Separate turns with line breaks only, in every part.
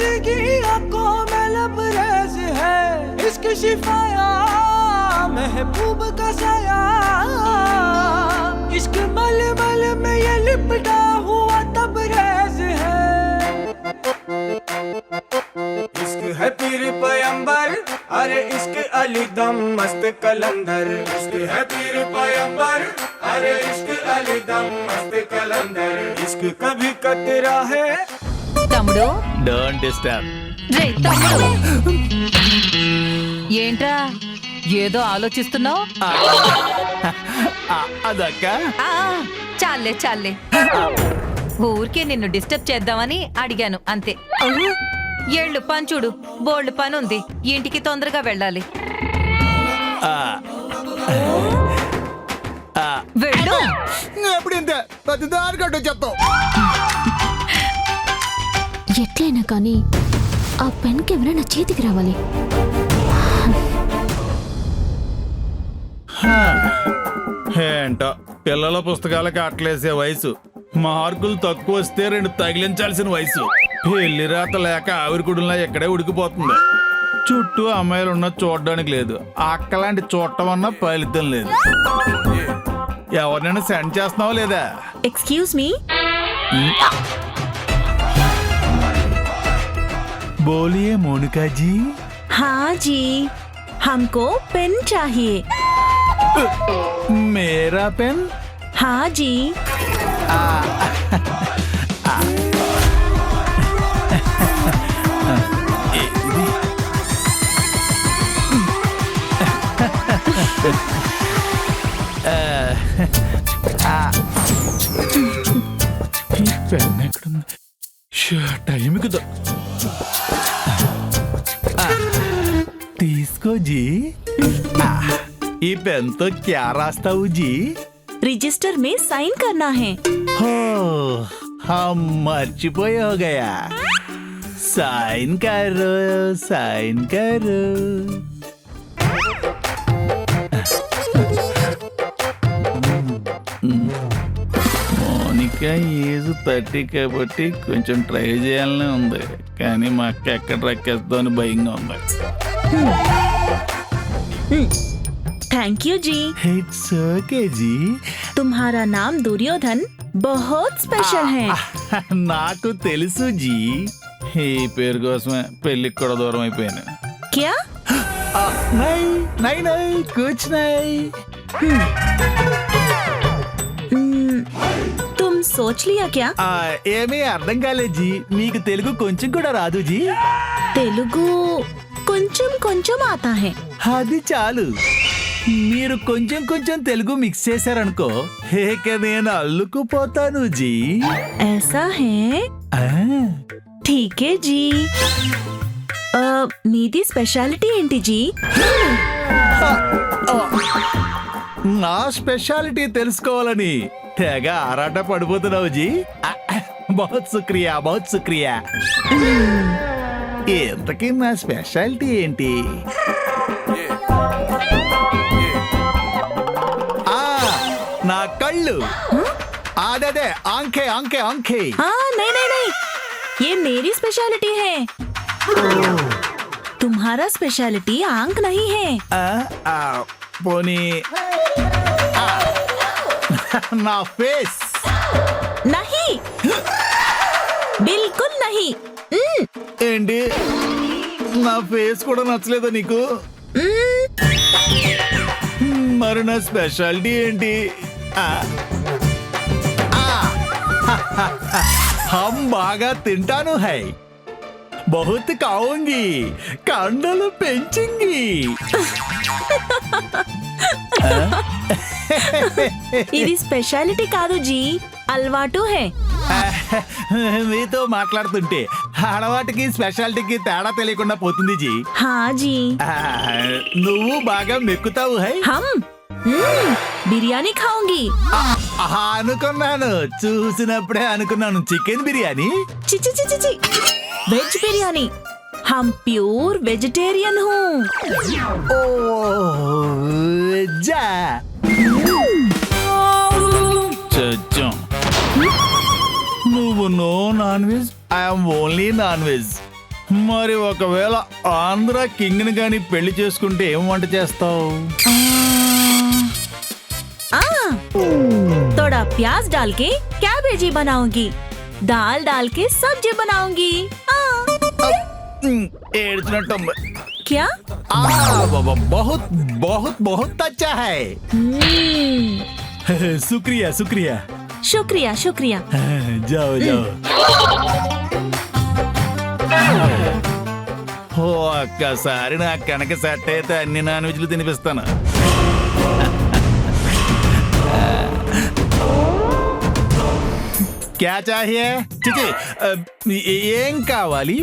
जिंदगी आंखों में लबरेज है, इश्क शिफाया महबूब का साया, इश्क मल मल में ये लिपटा हुआ तबरेज है। इश्क है पीर पैगंबर, अरे इश्क अली दम मस्त कलंदर, इश्क है पीर पैगंबर, अरे इश्क अली दम मस्त कलंदर, इश्क कभी कतरा है।
తమ్ముడు
డోంట్ డిస్టర్బ్.
రే తమ్ముడు, ఏంట్రా ఏదో ఆలోచిస్తున్నావు?
అదక్క
చాలే చాలే, ఊరికే నిన్ను డిస్టర్బ్ చేద్దామని అడిగాను అంతే. ఏళ్ళు పంచుడు, బోల్డ్ పని ఉంది, ఇంటికి తొందరగా వెళ్ళాలి. వెళ్ళు.
ఎప్పుడు ఇంతే ప్రతి దానికంటూ చెప్తావు.
ఎట్లయినా కానీ ఆ పెన్ కెమెరా నా చేతికి రావాలి.
ఏంటో పిల్లల పుస్తకాలకి అట్లేసే వయసు, మార్కులు తక్కువ వస్తే 2 తగిలించాల్సిన వయసు. పెళ్లి రాత లేక ఆవిరికుడులా ఎక్కడే ఉడికిపోతుంది. చుట్టూ అమ్మాయిలు ఉన్న చూడడానికి లేదు, అక్కలాంటి చూడటం అన్న ఫలితం లేదు. ఎవరినైనా సెండ్ చేస్తున్నావా లేదా?
एक्सक्यूज मी,
बोलिए मोनिका जी.
हाँ जी, हमको पेन चाहिए.
मेरा पेन?
हाँ जी.
పెన్ ఎక్కడుంది? టైంకి తీసుకో జీ. ఈ పెన్ తో క్యా రాస్తావు జీ?
रजिस्टर में साइन करना है.
हो हम మర్చిపోయి हो गया. साइन करो, साइन करो. మోనికా ఏజ్ 30 కాబట్టి కొంచెం ట్రై చేయాలనే ఉంది, కానీ మా అక్క ఎక్కడ రక్కేస్తో అని భయంగా ఉంది.
थैंक यू जी.
ఇట్స్ ఓకే జీ.
तुम्हारा नाम दुर्योधन बहुत स्पेशल है.
నాకు తెలుసు జీ, ఈ పేరు కోసమే పెళ్ళికి కూడా దూరం అయిపోయాను.
क्या?
నై నై నై కుచ్ నై.
तुम सोच लिया क्या?
ఏమీ అర్థం కాలేదు జీ, మీకు తెలుగు కొంచెం కూడా రాదు జీ?
तेलुगु కొంచెం కొంచెం आता है.
అది చాలు, మీరు కొంచెం కొంచెం తెలుగు మిక్స్ చేశారనుకో, ఇక నేను అల్లుకుపోతాను జీ.
ऐसा है? ठीक है जी. మీది స్పెషాలిటీ ఏంటి జీ?
నా స్పెషాలిటీ తెలుసుకోవాలని తెగ ఆరాట పడిపోతున్నావు జీ. బహుత్ శుక్రియా, బహుత్ శుక్రియా. ఇంతకీ నా స్పెషాలిటీ ఏంటి? నా కళ్ళు. అదే ఆంఖే ఆంఖే ఆంఖే.
नहीं नहीं नहीं, ये मेरी स्पेशलिटी है. तुम्हारा स्पेशलिटी आंख नहीं है.
పోనీ నా ఫేస్?
नहीं, बिल्कुल नहीं.
ఏంటి, నా ఫేస్ కూడా నచ్చలేదా నీకు? మరి నా స్పెషాలిటీ ఏంటి? హమ్ బాగా తింటాను హై, బహుత్ కావుంగి, కండలు పెంచింగి.
ఇది స్పెషాలిటీ కాదు జీ, అలవాటు హే.
మీతో మాట్లాడుతుంటే అలవాటుకి స్పెషాలిటీకి తేడా తెలియకుండా పోతుంది జీ.
హా జీ.
నువ్వు బాగా మెక్కుతావు హై.
హమ్ బిర్యానీ ఖాऊंगी.
అనుకున్నాను, చూసినప్పుడే అనుకున్నాను. చికెన్ బిర్యానీ?
చిచి చిచి చి, వెజ్ బిర్యానీ. हम प्योर वेजिटेरियन हूँ.
जा నువ్వు no non veg, I'm only non veg. మరి ఒకవేళ ఆంధ్ర కింగ్ని గాని పెళ్లి చేసుకుంటే ఏం వంట చేస్తావు?
थोड़ा प्याज डाल के कैबेजी बनाऊंगी, दाल डाल के सब्जी बनाऊंगी।
ఏడ్చినట్టుంది.
क्या?
बहुत बहुत बहुत अच्छा है. शुक्रिया शुक्रिया.
शुक्रिया शुक्रिया।
जाओ जाओ. ఓ ఒక్కసారి నా కనుక సెట్ అయితే అన్ని నాన్ వెజ్లు తినిపిస్తాను. క్యా చాహియే? చిచి, ఏం కావాలి?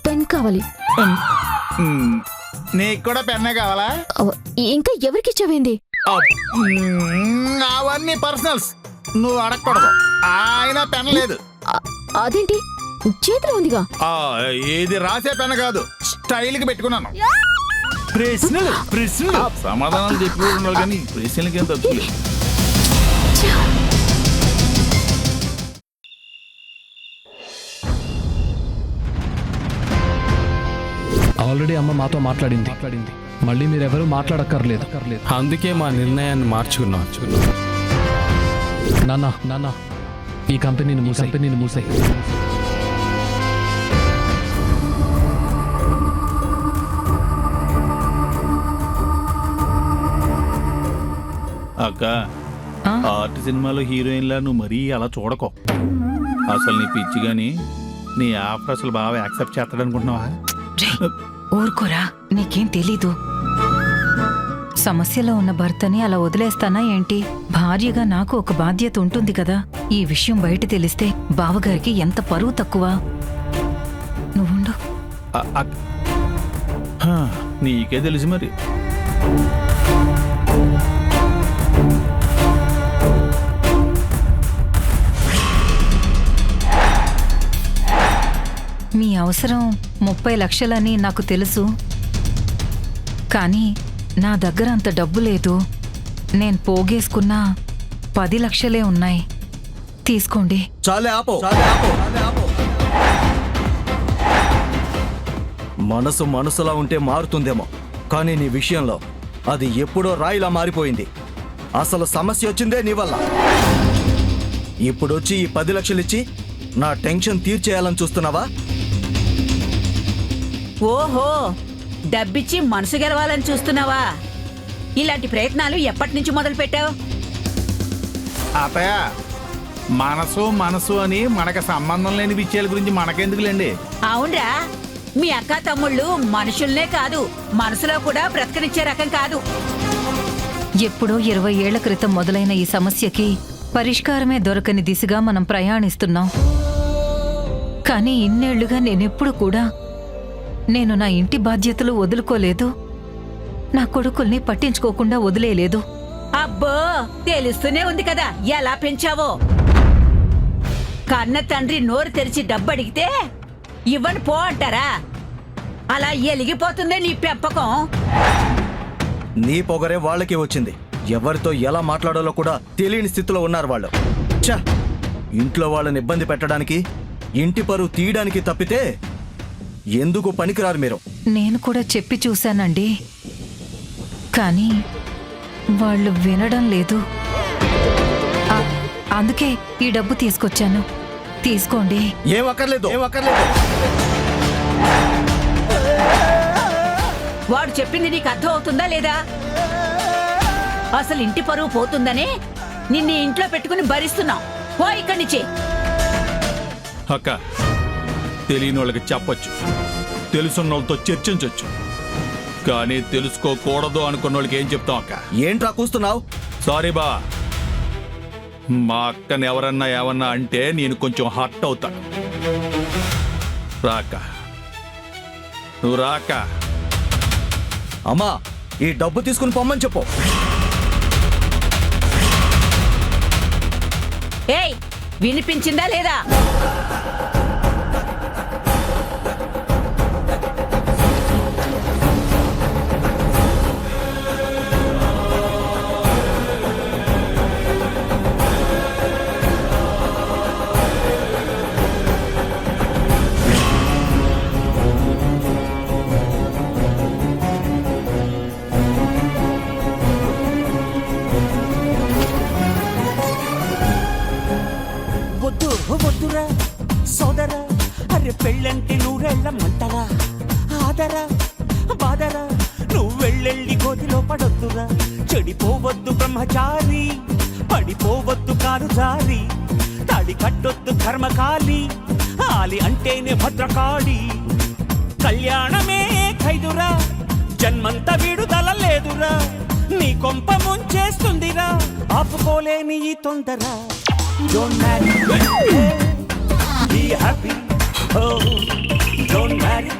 పెన్ కావాలి.
నీకు కూడా పెన్నే కావాలా?
ఇంకా ఎవరికి ఇచ్చావేంది?
అవన్నీ పర్సనల్స్, నువ్వు అడగకూడదు. ఆయన పెన్ లేదు.
అదేంటి చేతిలో ఉందిగా?
ఇది రాసే పెన్ కాదు, స్టైల్ కి పెట్టుకున్నాను. ప్రశ్నలు ప్రశ్నలు సమాధానాలు చెప్పి ఉండాలి కానీ ప్రశ్నలకి ఏం తప్పు లేదు.
ఆల్రెడీ అమ్మ మాతో మాట్లాడింది. మళ్ళీ మీరెవరూ మాట్లాడక్కర్లేదు.
అందుకే మా నిర్ణయాన్ని మార్చుకున్నాం.
నాన్న ఈ కంపెనీని మూసేయ్.
అక్క, ఆర్ట్ సినిమాలో హీరోయిన్లా నువ్వు మరీ అలా చూడకో. అసలు నీ పిచ్చి గాని నీ ఆఫర్ అసలు బాగా యాక్సెప్ట్ చేస్తాడనుకుంటున్నావా?
ఊరుకోరా, నీకేం తెలీదు. సమస్యలో ఉన్న భర్తని అలా వదిలేస్తానా ఏంటి? భార్యగా నాకు ఒక బాధ్యత ఉంటుంది కదా. ఈ విషయం బయట తెలిస్తే బావగారికి ఎంత పరువు తక్కువ. నువ్వుండు.
నీకే తెలుసు మరి.
మీ అవసరం 30 లక్షలని నాకు తెలుసు, కానీ నా దగ్గర అంత డబ్బు లేదు. నేను పోగేసుకున్న 10 లక్షలే ఉన్నాయి. తీసుకోండి.
చాలే ఆపో. మనసు మనసులా ఉంటే మారుతుందేమో, కానీ నీ విషయంలో అది ఎప్పుడో రాయిలా మారిపోయింది. అసలు సమస్య వచ్చిందే నీ వల్ల. ఇప్పుడొచ్చి ఈ 10 లక్షలు ఇచ్చి నా టెన్షన్ తీర్చేయాలని చూస్తున్నావా?
ఓహో, డబ్బిచ్చి మనసు గెలవాలని చూస్తున్నావా? ఇలాంటి ప్రయత్నాలు ఎప్పటి నుంచి మొదలు పెట్టావు?
అతయ్య, మనసు అని మనకు సంబంధం లేని విషయాల గురించి మనకెందుకులేండి.
అవునరా, మీ అక్క తమ్ముళ్ళు మనుషుల్నే కాదు, మనసులో కూడా బ్రతకనిచ్చే రకం కాదు.
ఎప్పుడో 20 ఏళ్ల క్రితం మొదలైన ఈ సమస్యకి పరిష్కారమే దొరకని దిశగా మనం ప్రయాణిస్తున్నాం. కానీ ఇన్నేళ్లుగా నేనెప్పుడు కూడా నేను నా ఇంటి బాధ్యతలు వదులుకోలేదు, నా కొడుకుల్ని పట్టించుకోకుండా వదిలేయలేదు.
అబ్బో, తెలుస్తూనే ఉంది కదా ఎలా పెంచావో. కన్న తండ్రి నోరు తెరిచి డబ్బు అడిగితే ఇవ్వని పో అంటారా? అలా ఎలిగిపోతుందే నీ పెంపకం.
నీ పొగరే వాళ్ళకి వచ్చింది. ఎవరితో ఎలా మాట్లాడాలో కూడా తెలియని స్థితిలో ఉన్నారు వాళ్ళు. ఛ! ఇంట్లో వాళ్ళని ఇబ్బంది పెట్టడానికి, ఇంటి పరువు తీయడానికి తప్పితే ఎందుకు పనికిరారు మీరు.
నేను కూడా చెప్పి చూశానండి, కానీ వాళ్ళు వినడం లేదు. అందుకే ఈ డబ్బు తీసుకొచ్చాను. తీసుకోండి.
ఏం అక్కర్లేదు.
వాడు చెప్పింది నీకు అర్థం అవుతుందా లేదా? అసలు ఇంటి పరువు పోతుందనే నిన్ను ఇంట్లో పెట్టుకుని భరిస్తున్నాం. పో ఇక్కడి నుంచి.
అక్క, తెలియని వాళ్ళకి చెప్పొచ్చు, తెలుసున్న వాళ్ళతో చర్చించొచ్చు, కానీ తెలుసుకోకూడదు అనుకున్న వాళ్ళకి ఏం చెప్తాం అక్క?
ఏంట్రా కూస్తున్నావు?
సారీ బా, మా అక్కని ఎవరన్నా ఏమన్నా అంటే నేను కొంచెం హర్ట్ అవుతాను. రాక, నువ్వు రాక.
అమ్మా, ఈ డబ్బు తీసుకుని పొమ్మని చెప్పు.
ఏయ్, వినిపించిందా లేదా?
సోదరా అరే పెళ్ళంటే నూరెళ్ళమంటరా ఆదరా బాదరా నువ్వు వెళ్ళెళ్ళి గోతిలో పడొద్దురా చెడిపోవద్దు బ్రహ్మచారి పడిపోవద్దు కారు జారి తాడి కట్టొద్దు కర్మకాలి ఆలి అంటేనే భద్రకాళి కళ్యాణమే ఖైదురా జన్మంత విడుదల లేదురా నీ కొంప ముంచేస్తుందిరా ఆపుకోలేని ఈ తొందర don't marry be happy don't marry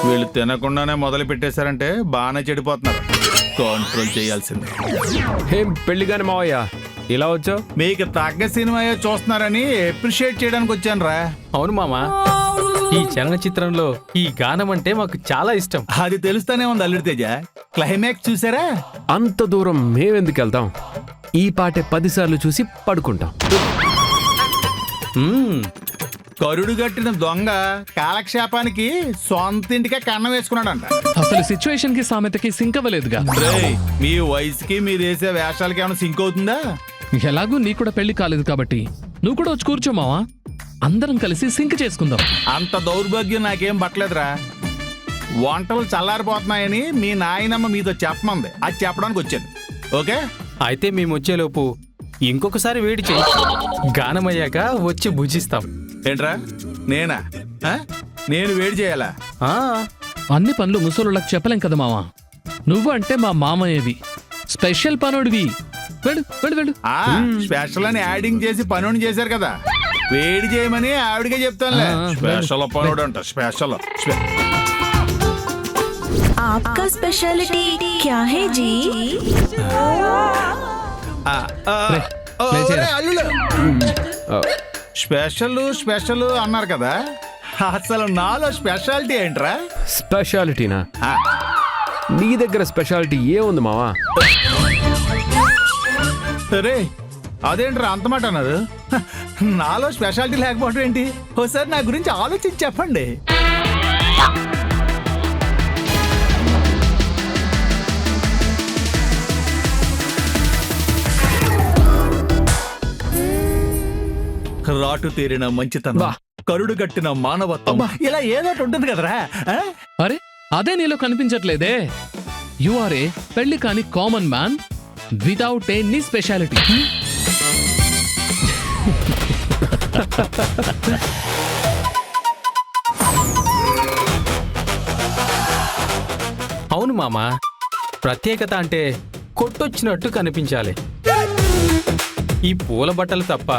వీళ్ళు తినకుండానే మొదలు పెట్టేశారంటే బాగానే చెడిపోతున్నారు. కంట్రోల్ చేయాల్సిందే.
ఏం పెళ్లి కాని మావయ్య ఇలా వచ్చావు?
మీకు తగ్గ సినిమా చూస్తున్నారని అప్రిషియేట్ చేయడానికి వచ్చాను రా.
అవును మామా, ఈ చలనచిత్రంలో ఈ గానం అంటే మాకు చాలా ఇష్టం.
అది తెలుస్తానే ఉంది అల్లుడి తేజ. క్లైమాక్స్ చూసారా?
అంత దూరం మేమెందుకు వెళ్తాం? ఈ పాటే 10 సార్లు చూసి పడుకుంటాం.
కరుడు కట్టిన దొంగ కాలక్షేపానికి సొంత ఇంటికే కన్నం వేసుకున్నాడంట.
అసలు సిచ్యువేషన్ కి సామెతకి సింక్ అవ్వలేదుగా.
రేయ్, మీ వయసుకి మీరు వేసే వేషాలకి ఏమైనా సింక్ అవుతుందా?
ఎలాగూ నీ కూడా పెళ్లి కాలేదు కాబట్టి నువ్వు కూడా వచ్చి కూర్చో మావా, అందరం కలిసి సింక్ చేసుకుందాం.
అంత దౌర్భాగ్యం నాకేం పట్టలేదురా. వంటలు చల్లారిపోతున్నాయని మీ నాయనమ్మ మీతో చెప్పమంది, అది చెప్పడానికి వచ్చాను. ఓకే,
అయితే మేము వచ్చేలోపు ఇంకొకసారి వేడి చేయి, గానమయ్యాక వచ్చి భుజిస్తాం.
ఏంట్రా నేనా? నేను వేడి చేయాలా?
అన్ని పనులు ముసలుళ్ళకి చెప్పలేం కదా మావా. నువ్వు అంటే మా మామయ్యవి, స్పెషల్ పనుడివి. వెళ్ళు వెళ్ళు వెళ్ళు.
స్పెషల్ అని యాడింగ్ చేసి పనుని చేశారు కదా, వేడి చేయమని ఆవిడకే చెప్తానులే. స్పెషల్ పనుడు అంట. స్పెషల్
आपका स्पेशलिटी क्या है जी?
స్పెషల్ స్పెషల్ అన్నారు కదా, అసలు నాలో స్పెషాలిటీ ఏంట్రా?
స్పెషాలిటీనా? నీ దగ్గర స్పెషాలిటీ ఏముంది మావా?
రే, అదేంట్రా అంత మాట అన్నారు? నాలో స్పెషాలిటీ లేకపోవడం ఏంటి? ఒకసారి నా గురించి ఆలోచించి చెప్పండి. రాటు తీరిన మంచితనం, కరుడు కట్టిన మానవత్వం, ఇలా ఏదో ఉంటుంది కదరా.
అరే అదే నీలో కనిపించట్లేదే. యు ఆర్ ఏ పెళ్లి కాని common man without any speciality.
అవును మామా, ప్రత్యేకత అంటే కొట్టొచ్చినట్టు కనిపించాలి. ఈ పూల బట్టలు తప్ప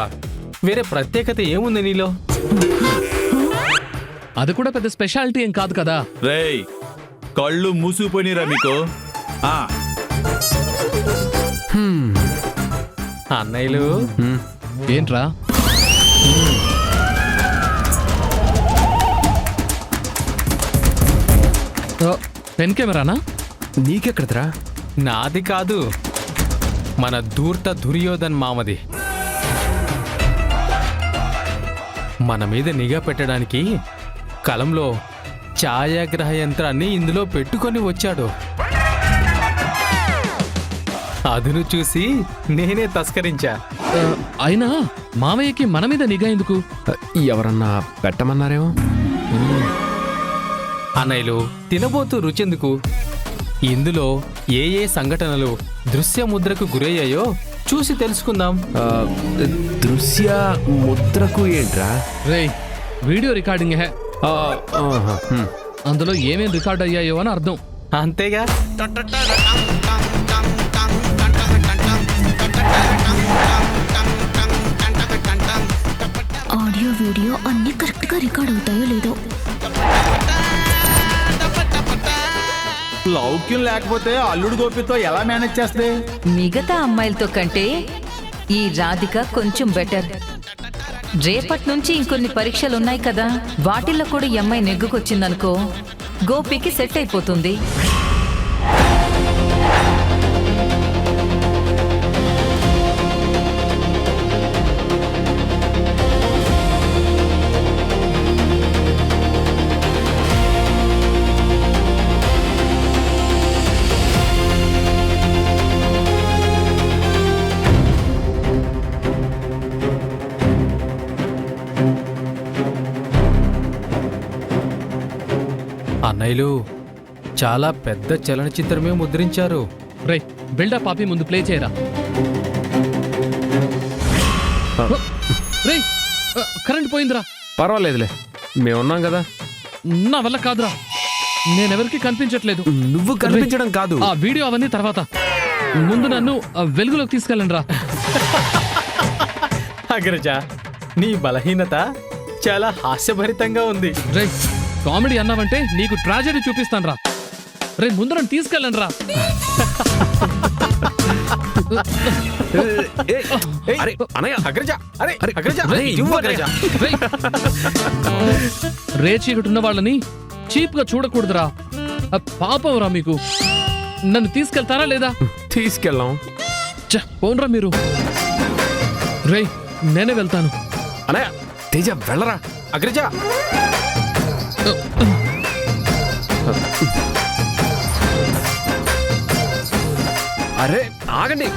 వేరే ప్రత్యేకత ఏముంది నీలో?
అది కూడా పెద్ద స్పెషాలిటీ ఏం కాదు కదా.
రేయ్, కళ్ళు మూసుకుపోయినరా మీకు?
అన్నయ్యలు
ఏంట్రా? పెన్ కెమెరానా?
నీకెక్కడరా?
నాది కాదు, మన ధూర్త దుర్యోధన్ మామది. మన మీద నిఘా పెట్టడానికి కలంలో ఛాయాగ్రహ యంత్రాన్ని ఇందులో పెట్టుకొని వచ్చాడు. అదును చూసి నేనే తస్కరించా.
అయినా మామయ్యకి మన మీద నిఘా ఎందుకు?
ఎవరన్నా పెట్టమన్నారేమో.
అన్నయ్యలు, తినబోతూ రుచెందుకు? ఇందులో ఏ ఏ సంఘటనలు దృశ్య ముద్రకు గురయ్యాయో చూసి తెలుసుకుందాం.
దృశ్య ముద్రకు ఏంట్రా?
రేయ్, వీడియో రికార్డింగ్ హే. అందులో ఏమేం రికార్డ్ అయ్యాయో అని అర్థం.
అంతేగా.
ఆడియో వీడియో అన్ని కరెక్ట్ గా రికార్డ్ అవుతాయో లేదో.
లౌక్యం లేకపోతే అల్లుడు గోపితో ఎలా మేనేజ్ చేస్తే?
మిగతా అమ్మాయిలతో కంటే ఈ రాధిక కొంచెం బెటర్. రేపటి నుంచి ఇంకొన్ని పరీక్షలు ఉన్నాయి కదా, వాటిల్లో కూడా ఈ అమ్మాయి నెగ్గుకొచ్చిందనుకో, గోపికి సెట్ అయిపోతుంది.
అన్నయ్యలు చాలా పెద్ద చలనచిత్రమే ముద్రించారు.
రే బిల్డప్ పాపి ముందు ప్లే చేయరా. రే కరెంట్ పోయిందిరా.
పర్వాలేదులే, మేమున్నాం కదా.
నా వల్ల కాదురా, నేనెవరికి కనిపించట్లేదు.
నువ్వు కనిపించడం కాదు,
ఆ వీడియో అవన్నీ తర్వాత. ముందు నన్ను వెలుగులోకి తీసుకెళ్ళండి రా.
అగ్రజ, నీ బలహీనత చాలా హాస్యభరితంగా ఉంది.
రే కామెడీ అన్నావంటే నీకు ట్రాజెడీ చూపిస్తాను రా. రే ముందు నన్ను తీసుకెళ్ళండి రా.
అరే అనయ్య,
అగ్రజ, అరే అగ్రజ,
రేయ్,
ఇవ్వు అగ్రజ.
రేయ్. రే చీకటున్న వాళ్ళని చీప్ గా చూడకూడదురా. పాపం రా మీకు. నన్ను తీసుకెళ్తారా లేదా?
తీసుకెళ్ళాం.
పోన్రా మీరు. రేయ్ నేనే వెళ్తాను.
అనయ్య తేజ వెళ్ళరా.
అగ్రజ,
అరే ఆగండి.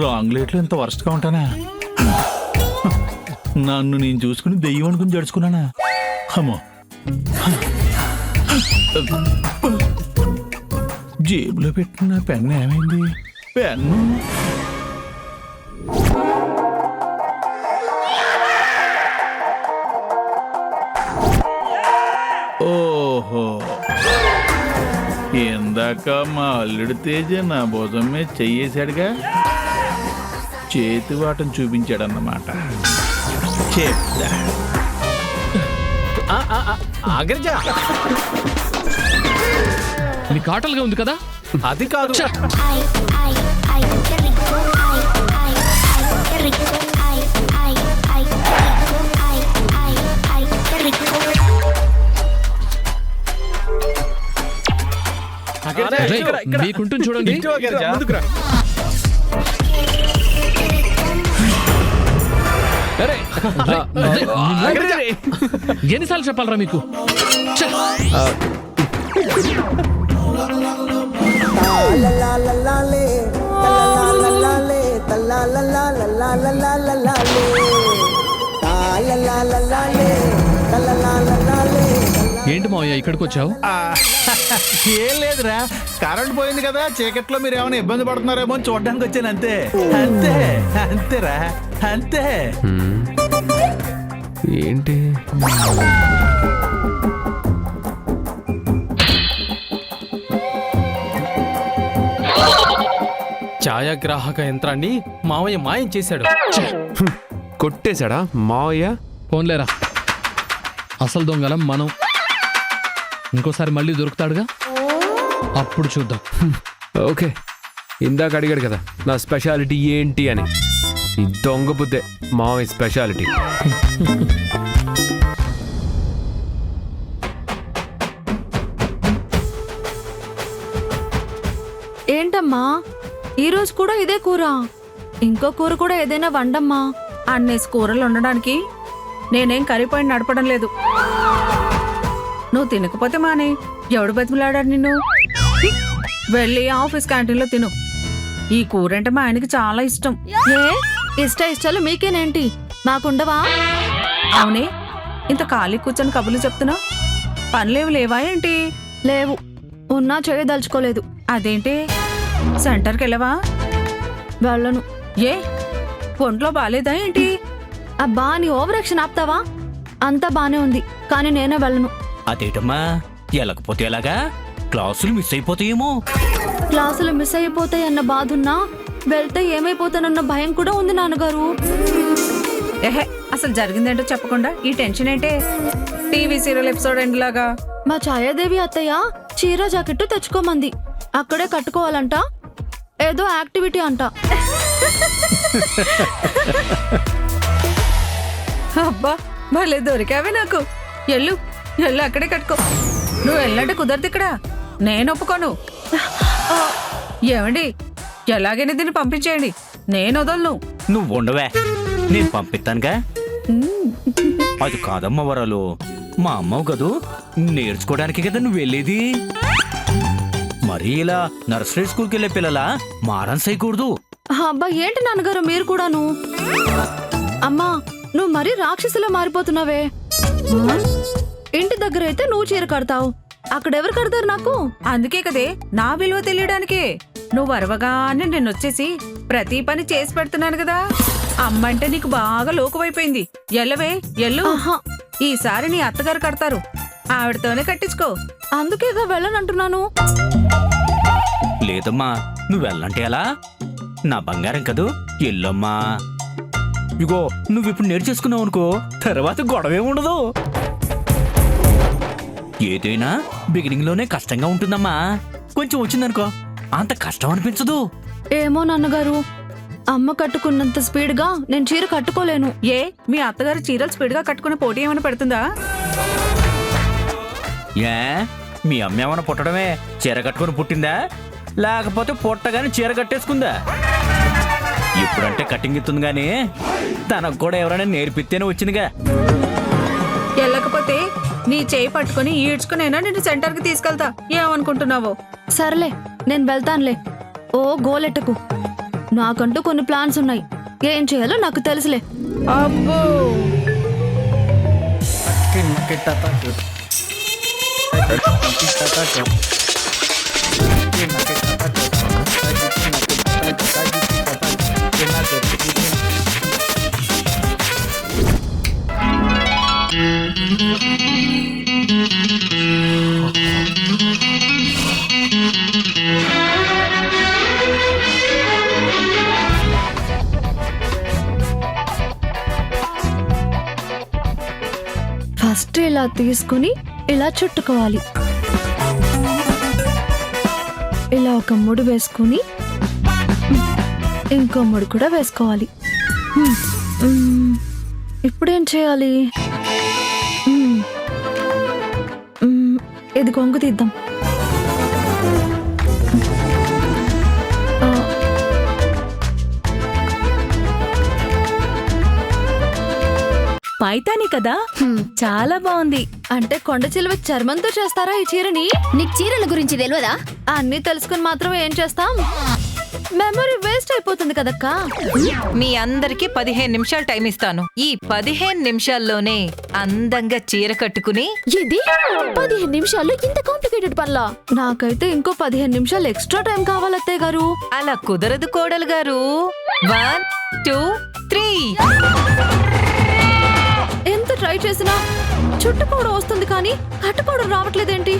రాంగ్ లైట్లో ఇంత వరస్ట్ గా ఉంటానా? నన్ను నేను చూసుకుని దెయ్యం అనుకుని జడుచుకున్నానా? అమ్మో, జేబులో పెట్టిన పెన్ను ఏమైంది? పెన్ను ఓహో, ఇందాక మా అల్లుడు తేజ నా భుజం మీద చెయ్యేశాడుగా, చేతి వాటం చూపించాడన్నమాట. చెప్తా.
అగ్రజ,
నీకు ఆటలుగా ఉంది కదా.
అది కాదు.
రేయ్, మీకుంటుంది చూడండి.
ముందుకురా.
ఎన్నిసార్లు చెప్పాలరా మీకు? ఏంటి మావయ్య ఇక్కడికి వచ్చావు?
ఏం లేదురా, కరెంట్ పోయింది కదా, చీకట్లో మీరు ఏమైనా ఇబ్బంది పడుతున్నారేమో అని చూడడానికి వచ్చాను. అంతే అంతే అంతేరా, అంతే.
ఏంటి
ఛాయాగ్రాహక యంత్రాన్ని మావయ్య మాయం చేశాడు.
కొట్టేశాడా మావయ్య?
ఫోన్లేరా, అసలు దొంగలం మనం. ఇంకోసారి మళ్ళీ దొరుకుతాడుగా, అప్పుడు చూద్దాం.
ఓకే, ఇందాక అడిగాడు కదా నా స్పెషాలిటీ ఏంటి అని. ఈ దొంగ బుద్ధే మావయ్య స్పెషాలిటీ.
ఏంటమ్మా ఈరోజు కూడా ఇదే కూర? ఇంకో కూర కూడా ఏదైనా వండమ్మా.
అన్నేసి కూరలు ఉండడానికి నేనేం కర్రీపాయింట్ నడపడం లేదు. నువ్వు తినకపోతే మానే, ఎవడు బతిమలాడాడు నిన్ను? వెళ్ళి ఆఫీస్ క్యాంటీన్లో తిను. ఈ కూర అంటే మా ఆయనకి చాలా ఇష్టం.
ఇష్టాలు మీకేనేంటి, మాకుండవా?
అవునే, ఇంత ఖాళీ కూర్చొని కబుర్లు చెప్తున్నా. పనులేవి లేవా ఏంటి?
లేవు, ఉన్నా చేయదలుచుకోలేదు.
అదేంటి, సెంటర్కి వెళ్ళవా?
వెళ్ళను.
ఏ, ఒంట్లో బాలేదా ఏంటి?
అబ్బా నీ ఓవర్ యాక్షన్ ఆపుతావా? అంతా బానే ఉంది, కానీ నేనే వెళ్ళను.
అదేటమ్మా, వెళ్ళకపోతే ఎలాగా? క్లాసులు మిస్ అయిపోతాయేమో.
క్లాసులు మిస్ అయిపోతాయన్న బాధున్నా, వెళ్తే ఏమైపోతానన్న భయం కూడా ఉంది నాన్నగారు.
ఏహే, అసలు జరిగిందేంటో చెప్పకుండా ఈ టెన్షన్ ఏంటే? టీవీ సీరియల్ ఎపిసోడ్ ఎండ్లాగా.
మా ఛాయాదేవి అత్తయ్య చీర జాకెట్టు తెచ్చుకోమంది, అక్కడే కట్టుకోవాలంట. ఏదో యాక్టివిటీ అంట.
అబ్బా భలే దొరికావే నాకు. ఎల్లు ఎల్లు, అక్కడే కట్టుకో. నువ్వు వెళ్ళంటే కుదరదు ఇక్కడ, నేను ఒప్పుకోను. ఏమండి, ఎలాగైనా దీన్ని పంపించేయండి, నేను వదలను.
నువ్వు ఉండవే, నేను పంపిస్తానుగా. అది కాదమ్మ వరాలు, మా అమ్మవు కదూ, నేర్చుకోవడానికి కదా నువ్వు వెళ్ళేది. మరీ ఇలా నర్సరీ స్కూల్కి వెళ్ళే పిల్లలా మారం చేయకూడదు.
అబ్బా ఏంటి నాన్నగారు మీరు కూడాను? అమ్మా నువ్వు మరీ రాక్షసులా మారిపోతున్నావే. ఆ? ఇంటి దగ్గర అయితే నువ్వు చీర కడతావు, అక్కడెవరు కడతారు నాకు?
అందుకే కదే నా విలువ తెలియడానికే నువ్వు అరవగానే నేను వచ్చేసి ప్రతి పని చేసి పెడుతున్నాను కదా. అమ్మంటే నీకు బాగా లోకువైపోయింది. ఎల్లవే ఎల్లు.
ఆహా.
ఈసారి నీ అత్తగారు కడతారు, ఆవిడతోనే కట్టించుకో.
అందుకేగా వెళ్ళనంటున్నాను.
లేదమ్మా నువ్వు వెళ్ళంటే ఎలా? నా బంగారం కదూ, ఎల్లమ్మా. ఇగో నువ్వు ఇప్పుడు నేర్చేసుకున్నావు అనుకో, తర్వాత గొడవే ఉండదు. ఏదైనా బిగినింగ్ లోనే కష్టంగా ఉంటుందమ్మా, కొంచెం వచ్చిందనుకో అంత కష్టం అనిపించదు.
ఏమో నాన్నగారు, అమ్మ కట్టుకున్నంత స్పీడ్ గా నేను చీర కట్టుకోలేను.
ఏ మీ అత్తగారు చీరలు స్పీడ్ గా కట్టుకునే పోటీ ఏమైనా పెడుతుందా?
ఏ మీ అమ్మ ఏమైనా పుట్టడమే చీర కట్టుకుని పుట్టిందా, లేకపోతే పుట్టగానే చీర కట్టేసుకుందా? ఇప్పుడంటే కటింగ్ ఇస్తుంది గాని తనకు కూడా ఎవరైనా నేర్పిస్తేనే వచ్చిందిగా.
వెళ్ళకపోతే నీ చేయి పట్టుకుని ఈడ్చుకునైనా నిన్ను సెంటర్ కి తీసుకెళ్తా. ఏమనుకుంటున్నావో?
సర్లే నేను వెళ్తానులే. ఓ గోలెట్టకు, నాకంటూ కొన్ని ప్లాన్స్ ఉన్నాయి. ఏం చేయాలో నాకు తెలుసులే.
అబ్బో
ఫస్ట్ ఇలా తీసుకుని ఇలా చుట్టుకోవాలి. ఇలా ఒక ముడి వేసుకుని ఇంకో ముడి కూడా వేసుకోవాలి. ఇప్పుడేం చేయాలి? ఇది కొంగు తీద్దాం.
పైతాని కదా, చాలా బాగుంది.
అంటే కొండ చిలువ చర్మంతో చేస్తారా ఈ చీరని?
నీకు చీరల గురించి తెలియదా?
అన్ని తెలుసుకుని మాత్రం ఏం చేస్తాం? మెమరీ వేస్ట్ అయిపోతుంది కదక్కా.
మీ అందరికి 15 నిమిషాలు టైం ఇస్తాను. ఈ 15 నిమిషాల్లోనే అందంగా చీర కట్టుకుని
ఇది 15 నిమిషాలు ఇంత కాంప్లికేటెడ్ పనులా? నాకైతే ఇంకో 15 నిమిషాలు ఎక్స్ట్రా టైం కావాలి అత్తయ్య గారు.
అలా కుదరదు కోడలు గారు. 1 2 3
ఎంత ట్రై చేసినా చుట్టుకోవడం వస్తుంది కానీ కట్టుకోవడం రావట్లేదేంటి?